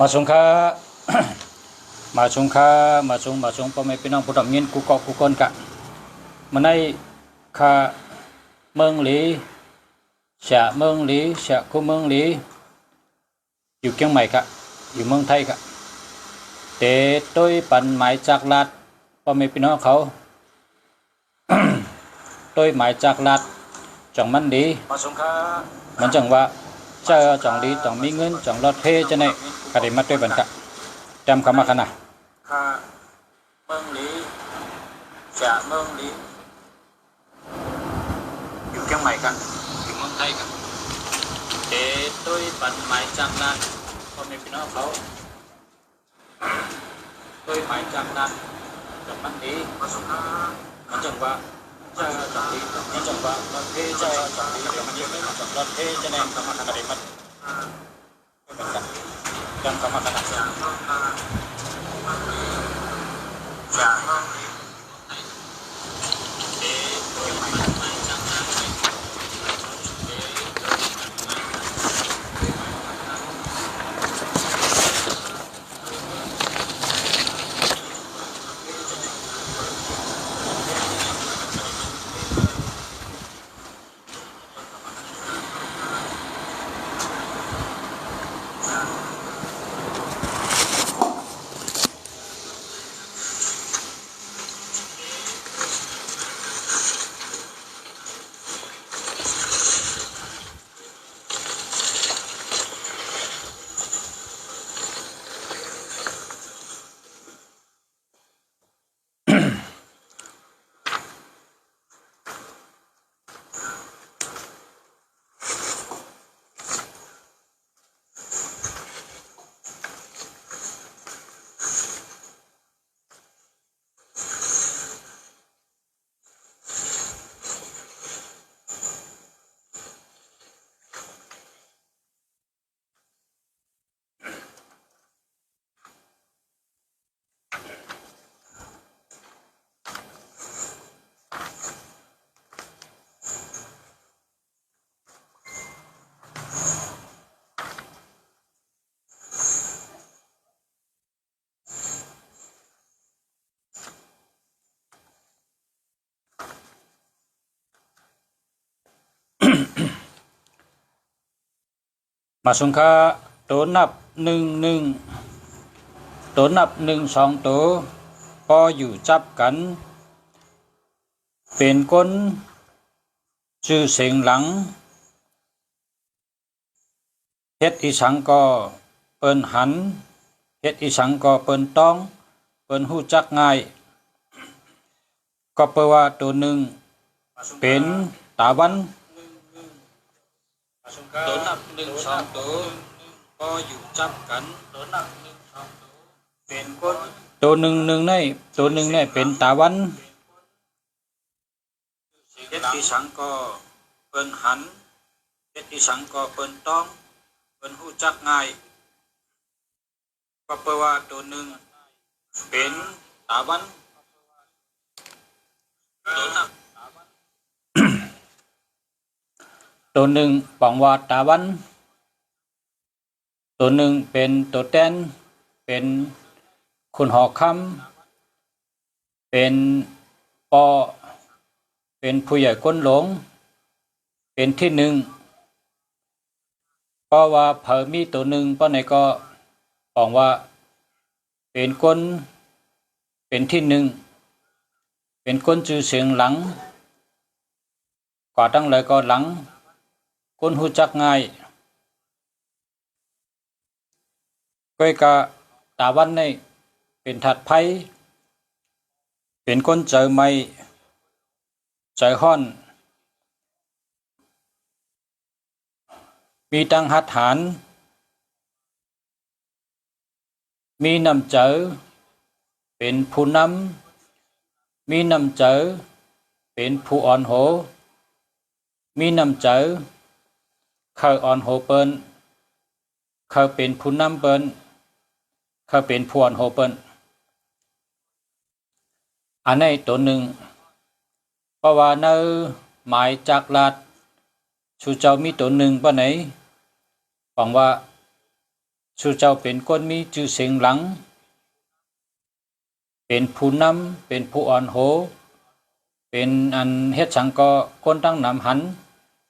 มาสงค่า มาสงค่ามาสงพ่อแม่พี่น้องผู้ทำเงินกูเกาะกูคนกะมันได้ค่าเมืองหลีเสียเมืองหลีเสียคู่เมืองหลีอยู่เชียงใหม่กะอยู่เมืองไทยกะแต่ต้วยปั่นหมายจากรัฐพ่อแม่พี่น้องเขา ต้วยหมายจากรัฐจังมันดีมาสงค่ามันจังว่าเจ้าจังดีต้องมีเงินจังรถเทจะไหนกระดิ่งมาด้วยบันกะจำคำมาขนาดค่าเมืองหลีเสียเมืองหลีอยู่เชียงใหม่กันอยู่เมืองไทยกันเด็ดด้วยปันหมายจากนั้นพ่อแม่พี่น้องเขาด้วยหมายจากนั้นจังมันดีมันจังว่าเจ้าจังดีมันจังว่ารถเทเจ้าจังดีมันอยู่ไม่มาจังรถเทจะไหนคำมาขนาดมันไม่เป็นกันจำคำมาขนาดเสียมาสงค่าตัวนับหนึ่งตัวนับสองตัวพออยู่จับกันเป็นคนชื่อเสียงหลังเฮ็ดอีสังก็เปิ้นหันเฮ็ดอีสังก็เปิ้นต้องเปิ้นฮู้จักง่ายก็แปลว่าตัวหนึ่งเป็นตาวันตัวนับสองตัวก็อยู่จับกันตัวนับสองตัวเป็นคนตัวหนึ่งในเป็นตาวันเฮ็ดอีสังก็เปิ้นหันเฮ็ดอีสังก็เปิ้นต้องเปิ้นฮู้จักง่ายก็แปลว่าตัวหนึ่งเป็นตาวันตัวนับตัวหนึ่งปองว่าตาวันตัวหนึ่งเป็นตัวแตนเป็นคนหอกคำเป็นปอเป็นผู้ใหญ่ก้นหลงเป็นที่หนึ่งเพราะว่าเผอมีตัวหนึ่งเพราะไหนก็บอกว่าเป็นคนเป็นที่หนึ่งเป็นคนชื่อเสียงหลังก่อตั้งเลยก็หลังคนหูจักง่ายก้อยกะตาวันนี่เป็นถัดไผ่เป็นคนเจอไม่เจอห้อนมีตังหัดหารมีนำเจอเป็นผู้นำมีนำเจอเป็นผู้อ่อนโหมีนำเจอเขาอ่อนโหเปิ้นเขาเป็นผู้นำเปิ้นเขาเป็นผู้อ่อนโหเปิ้นอันนี้ตัวหนึ่งเพราะว่าในหมายจากรัฐชูเจ้ามีตัวหนึ่งป่ะไหน ฟังว่า ชูเจ้าเป็นคนมีชื่อเสียงหลังเป็นผู้นำเป็นผู้อ่อนโหเป็นอันเฮ็ดสังก็คนตั้งนำหัน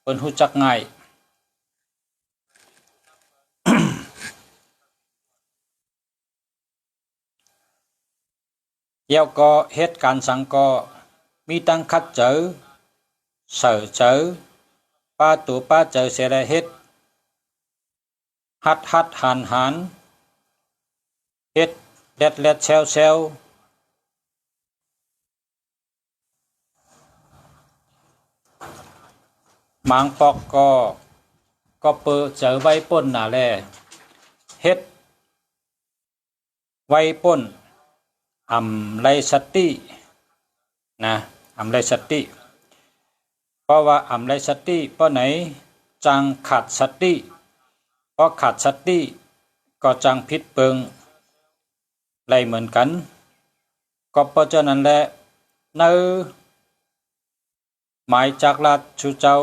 เปิ้นฮู้จักง่าย เกี่ยวก็เหตุการณ์สังก็มีตั้งคัดเจอเสือเจอป้าตัวป้าเจอเสียเหตุหัดหันเฮ็ดเล็ดเซลหมางปอกก็เปิดเจอไว้ป่นน่ะแลเฮ็ดไว้ป่นอำไรสตินะอำไรสติเพราะว่าอำไรสติเพราะไหนจังขาดสติเพราะขาดสติก็จังผิดเปิงไรเหมือนกันก็เพราะฉะนั้นแหละเนื้อหมายจากราชูเจ้า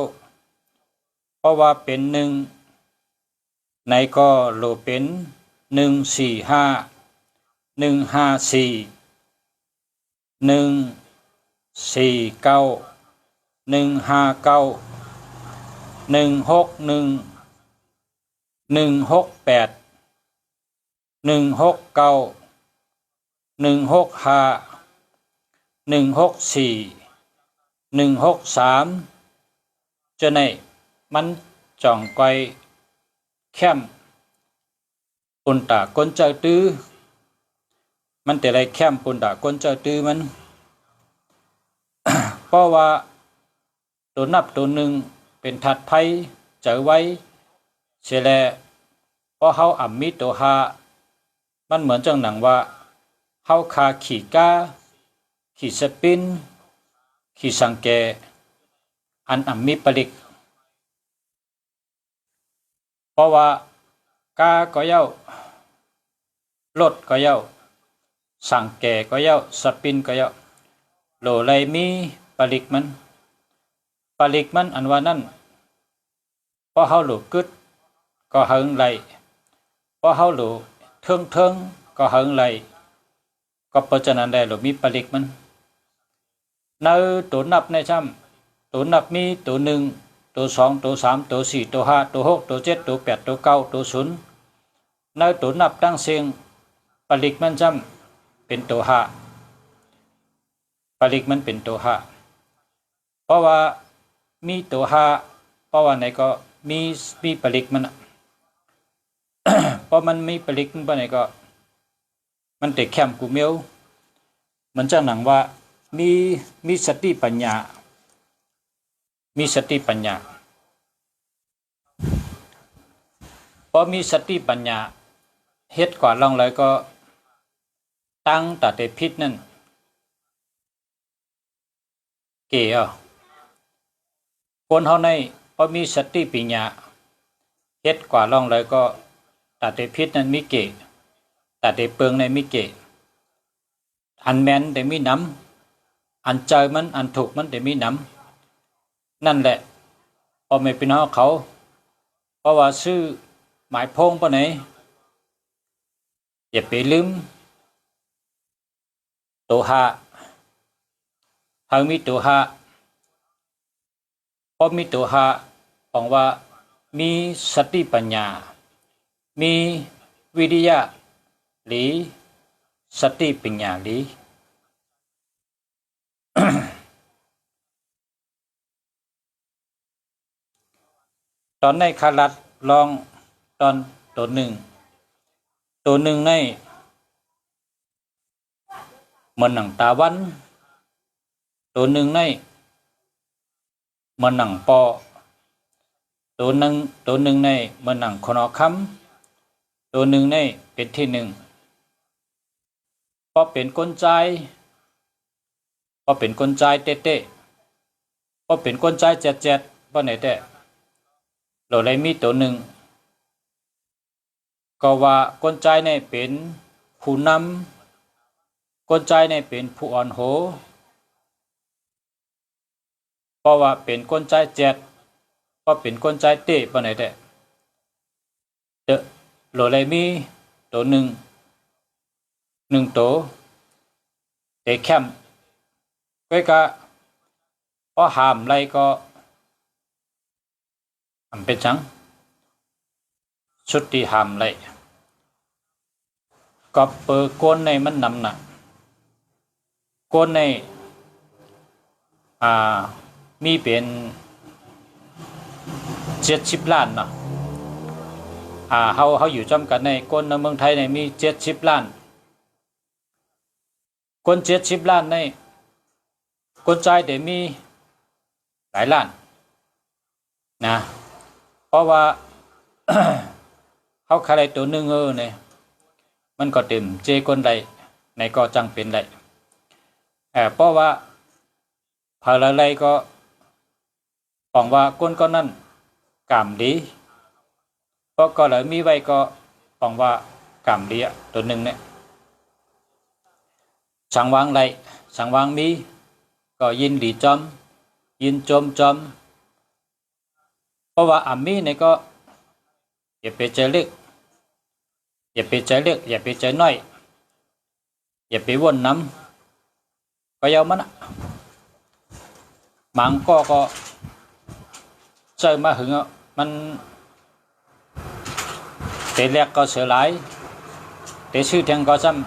เพราะว่าเป็นหนึ่งในก็โลเป็น145 154 149 159 161 168 169 165 164 163cho nàyมันจ่องไกวเข้มปุ่นตาก้นเจ้าตื้อมันแต่ไรเข้มปุ่นตาก้นเจ้าตื้อมัน เพราะว่าตัวนับตัวหนึ่งเป็นถัดไพ่เจอไว้เสียแล้วเพราะเขาอ่ำมีตัวหามันเหมือนจังหนังว่าเขาคาขี่ก้าขี่สปินขี่สังเกอันอ่ำมีผลิกเพราะว่ากาก็เย้ารถก็เย้าสังเกก็เย้าสปินก็เย้าโหลไรมีผลิกมันอันว่านั่นเพราะเขาโหลกึดก็เฮิงไหลเพราะเขาโหลเทิงก็เฮิงไหลก็เพราะฉะนั้นได้โหลมีผลิกมันในตัวนับในช่ำตัวนับมีตัวหนึ่งตัวสองตัวสามตัวสี่ตัวห้าตัวหกตัวเจ็ดตัวแปดตัวเก้าตัวศูนย์ในตัวนับตั้งเสียงผลิกมันช่ำเป็นตัวห้าผลิกมันเป็นตัวห้าเพราะว่ามีตัวห้าเพราะว่าไหนก็มีผลิกมัน เพราะมันมีผลิกมันไหนก็มันแต่แคมกูเมียวมันจะหนังว่ามีสติปัญญามีสติปัญญาพอมีสติปัญญาเฮ็ดกว่าลองเลยก็ตั้งแต่แต่พิษนั่นเกี่ยวคนเฮาในพอมีสติปัญญาเฮ็ดกว่าลองเลยก็แต่แต่พิษนั้นมีเกแต่แต่เปิงในมีเกอันแม่นแต่มีน้ำอันเจอมันอันถูกมันแต่มีน้ำนั่นแหละพอไม่เป็นเขาเพราะว่าซื้อหมายพงปะไหนอย่าไปลืมตัวหาหากมีตัวหาพอมีตัวหาบอกว่ามีสติปัญญามีวิริยะหรือสติปัญญาหรือ ตอนในคารัดลองตอนตัวหนึ่งในเหมือนหนังตาวันตัวหนึ่งในเหมือนหนังปอตัวหนึ่งในเหมือนหนังคอนอคำตัวหนึ่งในเป็นที่หนึ่งพอเป็นก้นใจเต้พอเป็นก้นใจเจ็ดพอไหนแต่เราเลยมีตัวหนึ่งก็ว่าก้นใจในเป็นผู้นำก้นใจในเป็นผู้อ่อนโหเพราะว่าเป็นก้นใจเจ็ดเพราะเป็นก้นใจเต้ปะไหนแต่ โหลเลยมีตัวหนึ่งตัวเตะแคมก็พอหามไรก็เป็นจังชุดที่หามไรก็เปิดก้นในมันนำหนักก้นในมีเป็น70 ล้านเนาะเขาอยู่จำกันในก้นในเมืองไทยในมี70 ล้านก้น70 ล้านในก้นใจเดี๋ยวมีหลายล้านนะเพราะว่า เขาขายตัวหนึ่งเนี่ยมันก็เต็มเจก้นใดในก็จังเป็นใดเพราะว่าพาละไรก็บอกว่าก้นก็นั่นกามดีเพราะก็เลยมีไว้ก็บอกว่ากามดีตัวหนึ่งเนี่ยสังวางไรสังวางมีก็ยินดีจอมยินจอมเพราะว่ามีเนี่ยก็อย่าไปใจเล็กอย่าไปใจเล็กอย่าไปใจน้อยอย่าไปวนน้ำก็ยาวมันมังก็เจอมาหึงมันเตะแรกก็เสียหลายเตะชื่อแทงก็ซ้ำ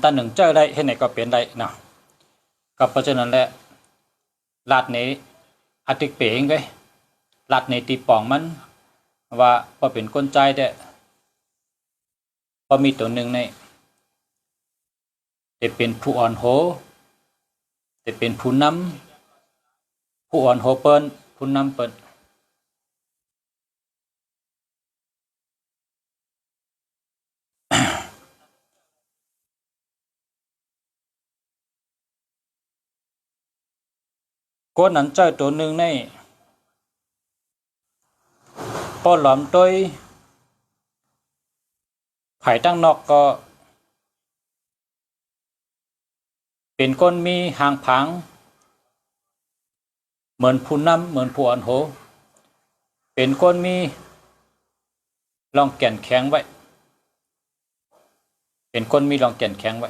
ตันหนึ่งเจอได้เห็นไหนก็เปลี่ยนได้นะก็เพราะฉะนั้นแหละลาดนี้อาทิตย์เปลี่ยนไงลาดนี้ตีป่องมันว่าพอเป็นก้นใจได้พอมีตัวหนึ่งในจะเป็นผู้อ่อนโหจะเป็นผู้นำผู้อ่อนโหเปิ้นผู้นำเปิ้นก้นนั้นเจ้าตัวหนึ่งในพอหลอมตัวไผ่ตั้งนอกก็เป็นก้นมีหางผางเหมือนผู้นำเหมือนผู้อ่อนโหเป็นก้นมีรองแก่นแข็งไว้เป็นก้นมีรองแก่นแข็งไว้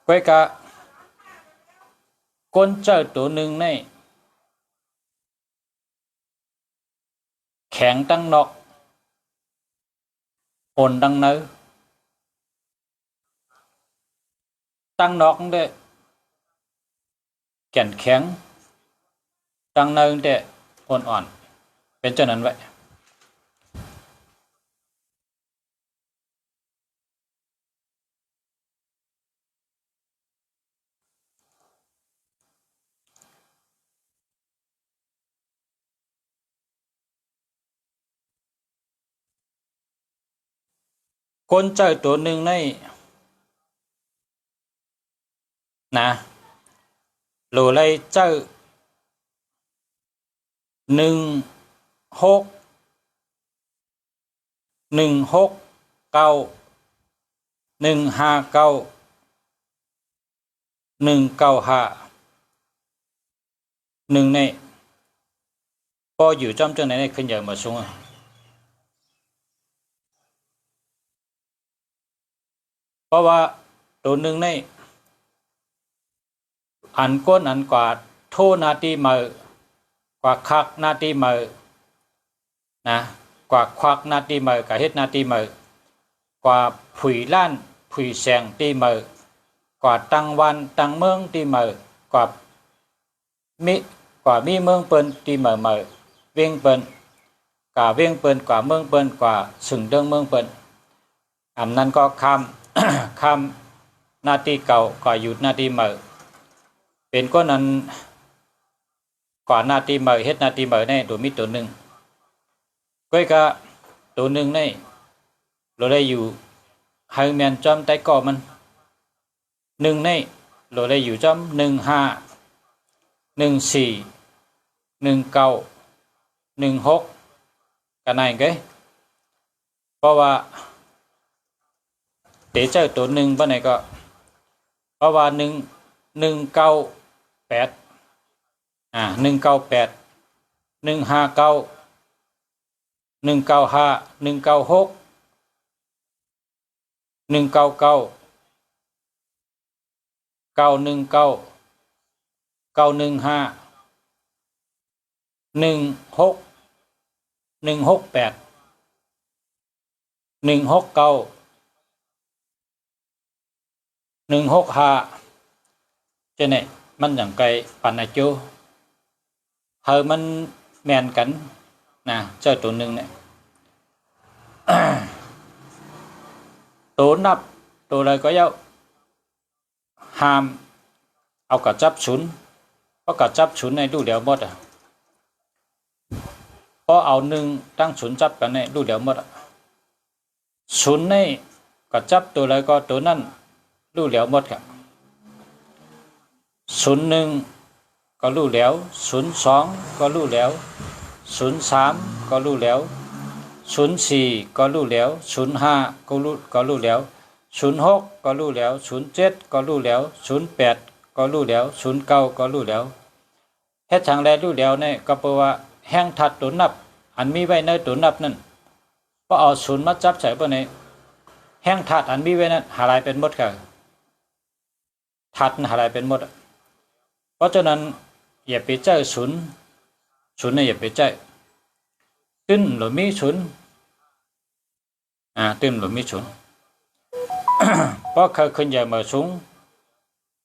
ก้อยกะก้นเจ้าตัวหนึ่งในแข็งตั้งนอกอ่อนตั้งเนื้อตั้งนอกได้แก่นแข็งตั้งเนื้อได้อ่อนเป็นเจ้านั้นไว้ก้นเจ้าตัวหนึ่งในนะโหลเลยเจ้า16 169 159 195หนึ่งในพออยู่จำจังไหนในขึ้นใหญ่มาสูงเพราะว่าตัวหนึ่งในอันก้นอันกว่าโทนาทีมือกว่าคักนาทีมือนะกว่าควักนาทีมือกับเฮ็ดนาทีมือกว่าผุยล้านผุยแสงตีมือกว่าตังวันตังเมืองตีมือกว่ามีเมืองเปิ้นตีมือเวียงเปิ้นกว่าเวียงเปิ้นกว่าเมืองเปิ้นกว่าสึงเดิงเมืองเปิ้นอันนั้นก็คำนาทีเก่าก็หยุดนาทีมือเป็นก็นั้นกว่านาทีมือเฮ็ดนาทีมือในตัวมีตัวหนึ่งก็ก็ตัวหนึ่งในเราได้อยู่ให้แมนจอมใต้ก่อมันหนึ่งในเราได้อยู่จอม15 14 19 16กันไหนเกเพราะว่าเต๋เจ้าตัวหนึ่งบ้านไหนก็เพราะว่า198 198 159 195 196 199 919 915 16 168 169 165จะเนี่ยมันอย่างไกลปันอาจูเฮอมันแมนกันนะเจ้าตัวหนึ่งเนี่ย ตัวนับตัวอะไรก็เย้าห้ามเอากระจับฉุนเพราะกระจับฉุนในดูเดียวหมดอ่ะเพราะเอาหนึ่งตั้งฉุนจับกันในดูเดียวหมดอ่ะฉุนในกระจับตัวอะไรก็ตัวนั้นดูเดียวหมดครับ01ก็รู้แล้ว02ก็รู้แล้ว03ก็รู้แล้ว04ก็รู้แล้ว05ก็รู้แล้ว06ก็รู้แล้ว07ก็รู้แล้ว08ก็รู้แล้ว09ก็รู้แล้วเฮ็ดทางแลรู้แล้วเนี่ยก็แปลว่าแห่งทัดตัวนับอันมีไว้ในตัวนับนั่นพอเอาศูนย์มาจับใส่บ่ในแห่งทัดอันมีไว้นั้นหายเป็นหมดค่ะทัดหายเป็นหมดเพราะฉะนั้นอย่าไปใจศูนย์เนี่ยอย่าไปใจตึ้นหรือมีศูนย์ตึ้นหรือมีศูนย์ เพราะเขาขึ้นใหญ่มาสูง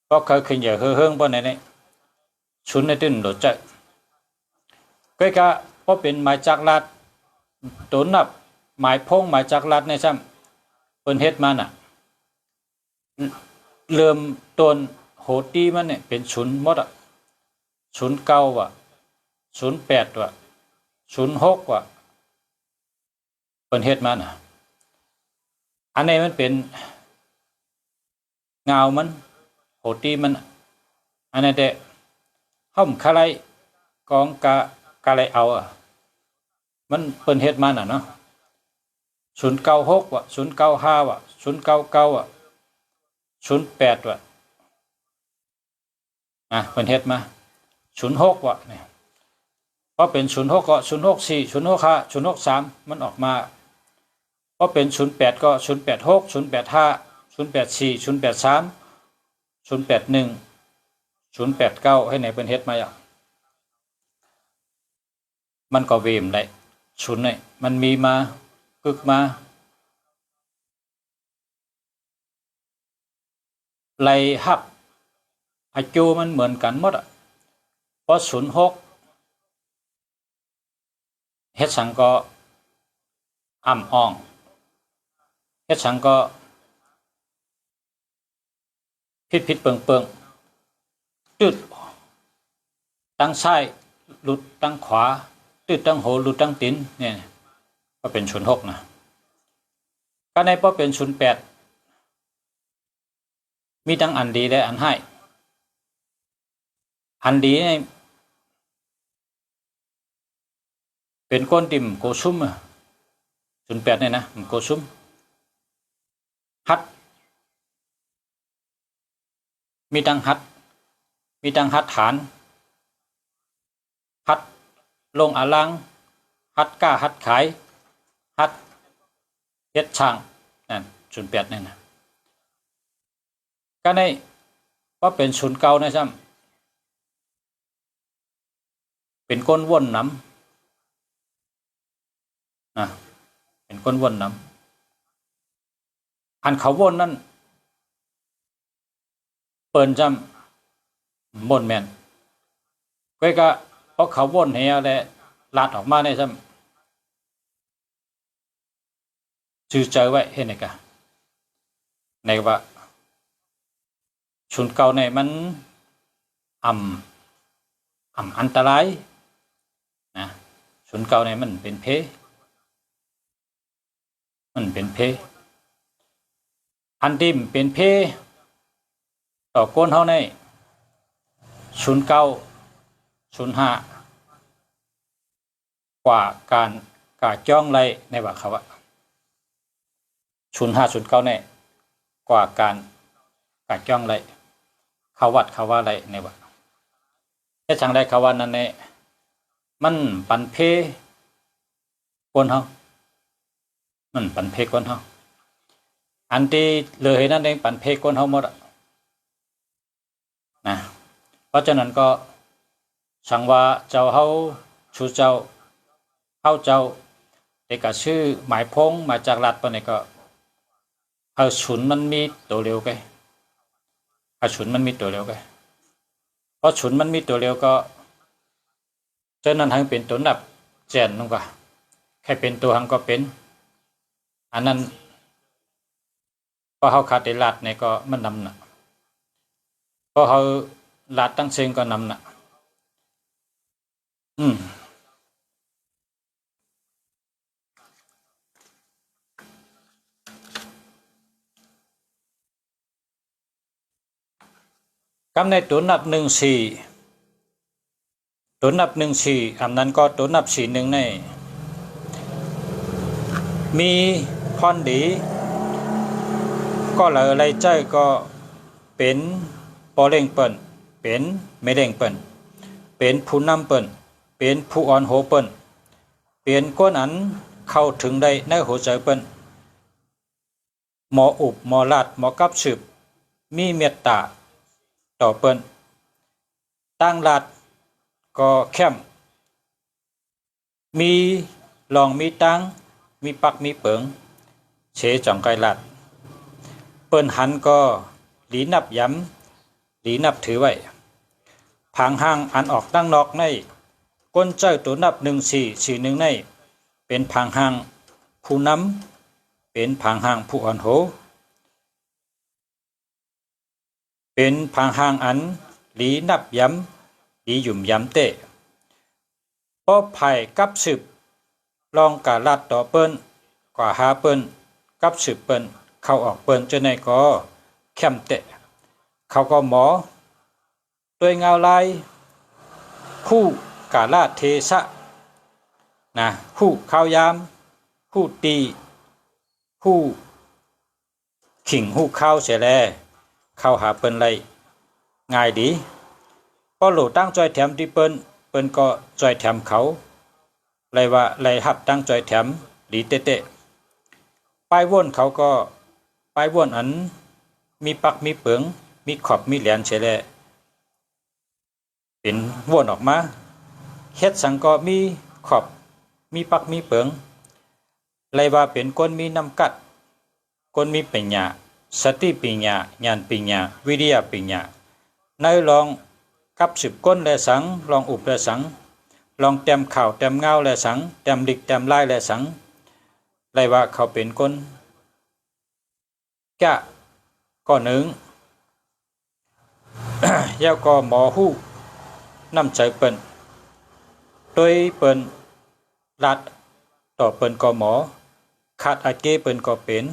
เพราะเขาขึ้นใหญ่เฮืองบ่ในนี้ศูนย์ในตึ้นหรือใจก็กะเพราะเป็นหมายจักรลัดตัวนับหมายพงหมายจักรลัดในซ้ำเปิ้นเฮ็ดมาน่ะเริ่มต้นโหตีมันเนี่ยเป็นศูนย์หมดอ่ะ09ว่ะ08ว่ะ06ว่ะเปิ้นเฮ็ดมาน่ะอันนี้มันเป็นเงามันโหตีมันอันนั้นแต่ห้อมคาไลกองกะไลเอาอ่ะมันเปิ้นเฮ็ดมาน่ะเนาะ096ว่ะ095ว่ะ099ว่ะ08ว่ะเปิ้นเฮ็ดมา06ว่ะเนี่ยพอเป็น06ก็064 065 063มันออกมาพอเป็น08ก็086 085 084 083 081 089ให้ไหนเปิ้นเฮ็ดมาอ่ะมันก็เวมได้ศูนย์เนี่ยมันมีมากึกมาไล่ฮับอาจูมันเหมือนกันหมดอ่ะเพราะ06เฮ็ดสังก็อ่ำอ่องเฮ็ดสังก็ผิดเปิงตืดตั้งซ้ายหลุดตั้งขวาตืดตั้งโหหลุดตั้งตีนเนี่ยก็เป็น06นะก็ในพอเป็น08มีทั้งอันดีและอันให้อันดีเนี่ยเป็นก้นติ่มโกซุ่ม08เนี่ยนะโกซุ่มฮัดมีทั้งฮัดฐานฮัดลงอาลังฮัดก้าฮัดขายฮัดเฮ็ดช่างนั่น08เนี่ยนะก็ในว่าเป็น09นะซ้ำเป็นก้นว่นน้ำเป็นก้นว่นน้ำอันเขาว่นนั่นเปิ้นจำบ่นแม่นก็เพราะเขาว่นเฮียแหละลาดออกมาในซ้ำจื้อใจไว้เฮ็ดให้กะในว่า09เนี่ยมันอันตรายนะ09เนี่ยมันเป็นเพอันที่เป็นเพต่อก้นเฮาใน09 05กว่าการกาจ้องไรในว่าเขาอะ05 09เนี่ยกว่าการกาจ้องไรเขาวัดเขาว่าไรในว่า เฮ็ดจังได๋เขาว่านั่นแหละมันปันเพคนเฮามันปันเพคนเฮาอันที่เลยนั่นเองปันเพคนเฮาหมดนะเพราะฉะนั้นก็สังว่าเจ้าเฮาชูเจ้าเฮาเจ้าแต่ก็ชื่อหมายพงมาจากรัฐปานนี้ก็เฮาฉุนมันมีตัวเร็วไกเฮาฉุนมันมีตัวเร็วไกเพราะฉุนมันมีตัวเร็วก็ฉะนั้นหังเป็นตัวนับแจนลงก็แค่เป็นตัวหังก็เป็นอันนั้นพอเฮาขาดได้รัฐเนี่ยก็มันนำน่ะพอเฮารัฐตั้งเชิงก็นำน่ะกำในตัวนับ14ตัวนับ14อันนั้นก็ตัวนับ41ในมีพรดีก็เลยอะไรใจก็เป็นปอเร่งเปิ้นเป็นไม่เร่งเปิ้นเป็นผู้นำเปิ้นเป็นผู้อ่อนโหเปิ้นเป็นคนอันเข้าถึงได้ในหัวใจเปิ้นหมออุบหมอลาดหมอกับสืบมีเมตตาต่อเปิ้นตั้งลาดก็เข้มมีลองมีตังมีปักมีเปิงเฉจ่องไกลลาดเปิ้นหันก็หลีนับย้ำหลีนับถือไว้ผางห้างอันออกตั้งนอกในก้นเจ้าตัวนับ1441ในเป็นผางห้างผู้นำเป็นผางห้างผู้อ่อนโหเป็นผางห้างอันหลีนับย้ำหลีหยุ่มย้ำเตะป้อไผ่กับสืบลองกาลาดต่อเปิ้นกว่าหาเปิ้นกับสืบเปิ้นเข้าออกเปิ้นจนในก็เข้มเตะเขาก็หมอด้วยเงาลายผู้กาลาดเทสะนะผู้ข้าวยามผู้ตีผู้ขิงผู้ข้าวเสียแลเข้าหาเปิ้นไรง่ายดีพอหลูตั้งจอยแถมที่เปิ้นก็จอยแถมเขาไรว่าไรหับตั้งจอยแถมดีเตะป้ายว่นเขาก็ป้ายว่นอันมีปักมีเปิงมีขอบมีแหลนเสียแลเป็นว่นออกมาเฮ็ดสังก็มีขอบมีปักมีเปิงไรว่าเป็นคนมีน้ำกัดคนมีปัญญาสติปัญญาญาณปัญญาวิริยะปัญญาในลองกับสืบก้นและสังลองอุบและสังลองเต็มข่าวเต็มเงาและสังเต็มดิกเต็มลายและสังไรว่าเขาเป็นคนกะก็หนึ่ง ยาวก็หมอหู้นำใจเปิ้นโดยเปิ้นลัดต่อเปิ้นก็หมอขาดอาเกเปิ้นก็เป็น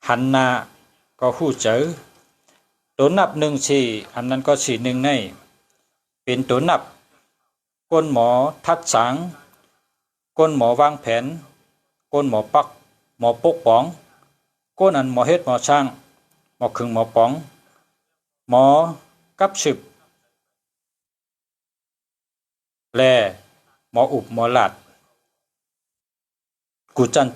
หันหน้าก็หู้เจอตัวนับ14อันนั้นก็41ในเป็นตัวนับก้นหมอทัดสังก้นหมอวางแผนก้นหมอปักหมอปกป้องก้นอันหมอเฮ็ดหมอช่างหมอขึงหมอป้องหมอกับสืบแลหมออุบหมอลาดกูจัน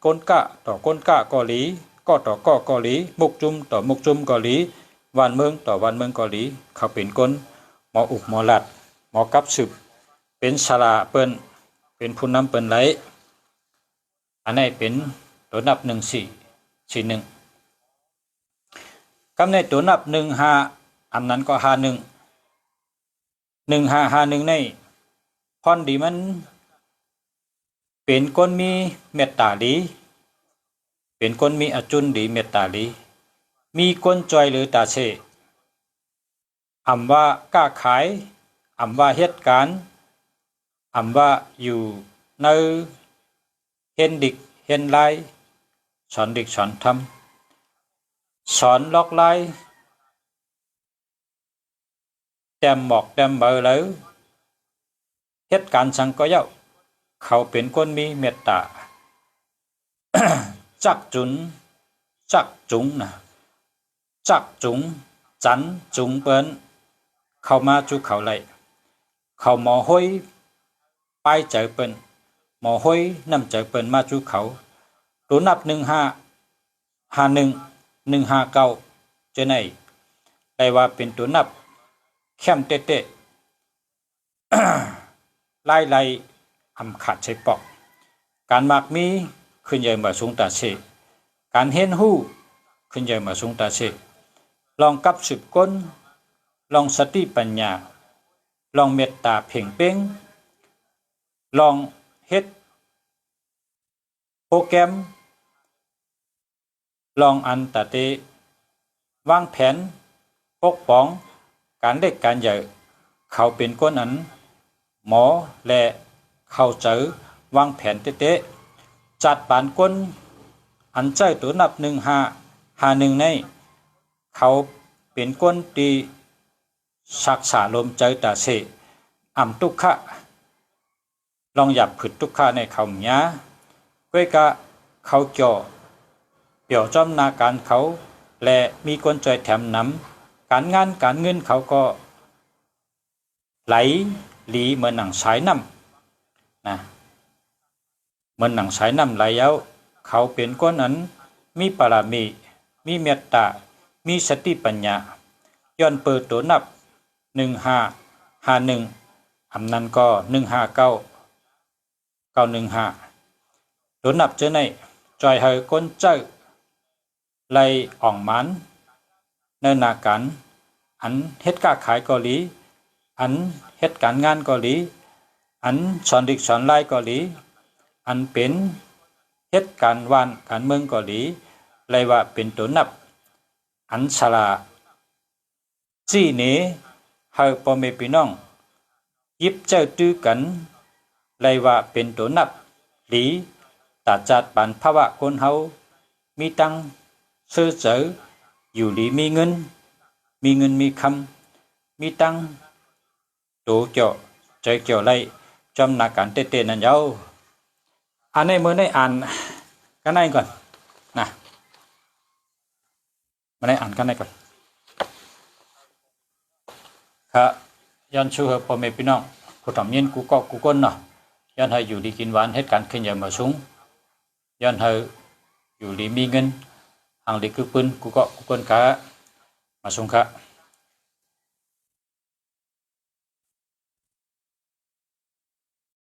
ก้นกะต่อก้นกะกอหลีก็ต่อก็กอหลีมุกจุมต่อมุกจุมกอหลีวันเมืองต่อวันเมืองกอหลีเขาเป็นก้นหมออุบหมอลาดหมอกับสืบเป็นสลาเปิ้นเป็นผู้นำเปิ้นไหลอันนี้เป็นตัวนับ1441กำในตัวนับ15อันนั้นก็51ในพรดีมันเป็นคนมีเมตตาดีเป็นคนมีอจุนดีเมตตาดีมีคนจอยหรือตาเชอำว่าก้าขายอำว่าเฮ็ดการอำว่าอยู่ในเห็นดิกเห็นลายสอนดิกสอนทำสอนลอกลายแต้มหมอกแต้มเบอเลยเฮ็ดการสังก็เย้าเขาเป็นคนมีเมตตา จักจุงนะจักจุงจันจุงเปิ้น เข้ามาจุเขาไหลเขาหมอห้อยไปเจอเปิ้นหมอห้อยนำเจอเปิ้นมาจุเขาตัวนับ1551 159เจอไหนได้ว่าเป็นตัวนับเข้มเตะไล่อำขาดใช้ปอกการมักมีขึ้นใหญ่มาสูงตาเชการเห็นหู้ขึ้นใหญ่มาสูงตาเชลองกับสืบก้นลองสติปัญญาลองเมตตาเพ่งเป้งลองเฮ็ดโปรแกรมลองอันตะเตวางแผนปกป้องการเล็กการใหญ่เขาเป็นก้นอันหมอและเขาเจอวางแผนเตะจัดปานก้นอันใจตัวนับ1551ในเขาเป็นก้นตีศักษาลมใจตาเสอ่ำทุกขะลองหยับผึดทุกขะในเขาหยาก้วยกะเขาจ่อเปี่ยวจอมนาการเขาและมีก้นใจแถมน้ำการงานการเงินเขาก็ไหลหลีเหมือนหนังสายน้ำนะเหมือนหนังสายน้ำไหลแล้วเขาเป็นก้นนั้นมีปรามีเมตตามีสติปัญญาย้อนเปิดตัวนับ1551อำนั้นก็159915ตัวนับเจอในจอยเฮยก้นเจ้าไล่อ่องมันเนินนาการอันเฮ็ดค้าขายเกาหลีอันเฮ็ดการงานเกาหลีอันสอนดิกสอนไล่เกาหลีอันเป็นเฮ็ดการวานการเมืองเกาหลีเลยว่าเป็นตัวนับอันสลาจี้เนเฮาพ่อแม่พี่น้องยิบเจ้าตื้อกันเลยว่าเป็นตัวนับหลีตาจัดปันภาวะคนเฮามีตังซื้อเจออยู่ดีมีเงินมีคำมีตังตัวเจาะใจเกี่ยวไรจำนาการเตะนั่นเย้าอันนี้เมื่อได้อ่านกันได้ก่อนนะมาได้อ่านกันได้ก่อนครับย้อนชูเหพ่อแม่พี่น้องผู้ทำยินกูก็กูก้นเนาะย้อนให้อยู่ดีกินหวานเหตุการณ์ขึ้นใหญ่มาสูงย้อนให้อยู่ดีมีเงินหางดีคือปืนกูก็กูก้นกะมาสูงค่ะ